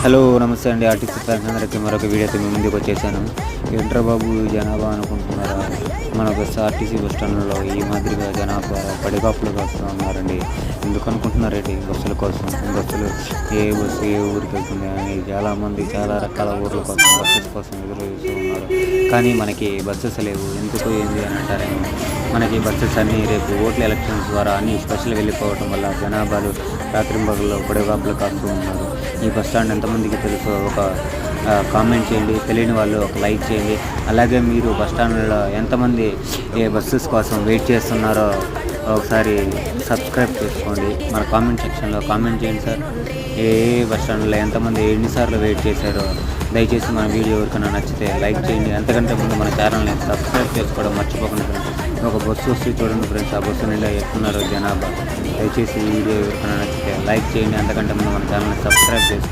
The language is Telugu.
హలో నమస్తే అండి. ఆర్టీసీ ఫ్యాన్స్ అందరికీ మరొక వీడియోతో మీ ముందుకు వచ్చేసాను. ఏంట్రా బాబు జనాభా అనుకుంటున్నారా? మన ఆర్టీసీ బస్ స్టాండ్లో ఈ మాదిరిగా జనాభా పడిగాపులు కాస్తూ ఉన్నారండి. ఎందుకు అనుకుంటున్నారేంటి? బస్సుల కోసం. బస్సులు ఏ బస్సు ఏ ఊరికి వెళ్తుంది అని చాలామంది చాలా రకాల ఊర్ల కోసం బస్సెస్ కోసం ఎదురు చూస్తూ ఉన్నారు. కానీ మనకి బస్సెస్ లేవు. ఎందుకు ఏంది అని అంటారేమో. మనకి బస్సెస్ అన్నీ రేపు ఓట్ల ఎలక్షన్స్ ద్వారా అన్నీ స్పెషల్ వెళ్ళిపోవడం వల్ల జనాభాలు రాత్రింబగల్లో పడిగాపులు కాస్తూ ఉన్నారు. ఈ బస్ స్టాండ్ ఎంతమందికి తెలుసో ఒక కామెంట్ చేయండి. తెలియని వాళ్ళు ఒక లైక్ చేయండి. అలాగే మీరు బస్ స్టాండ్లో ఎంతమంది ఏ బస్సెస్ కోసం వెయిట్ చేస్తున్నారో ఒకసారి సబ్స్క్రైబ్ చేసుకోండి. మన కామెంట్ సెక్షన్లో కామెంట్ చేయండి సార్. ఏ బస్ స్టాండ్లో ఎంతమంది ఎన్నిసార్లు వెయిట్ చేశారో దయచేసి మన వీడియో ఎవరికైనా నచ్చితే లైక్ చేయండి. అంతకంటే ముందు మన ఛానల్ని సబ్స్క్రైబ్ చేసుకోవడం మర్చిపోకుండా ఫ్రెండ్స్. ఒక బస్సు వస్తే చూడండి ఫ్రెండ్స్, ఆ బస్సు నిండా ఎక్కున్నారో జనాభా. దయచేసి ఈ వీడియో ఎవరికైనా నచ్చితే లైక్ చేయండి. అంతకంటే ముందు మన ఛానల్ని సబ్స్క్రైబ్ చేసుకోండి.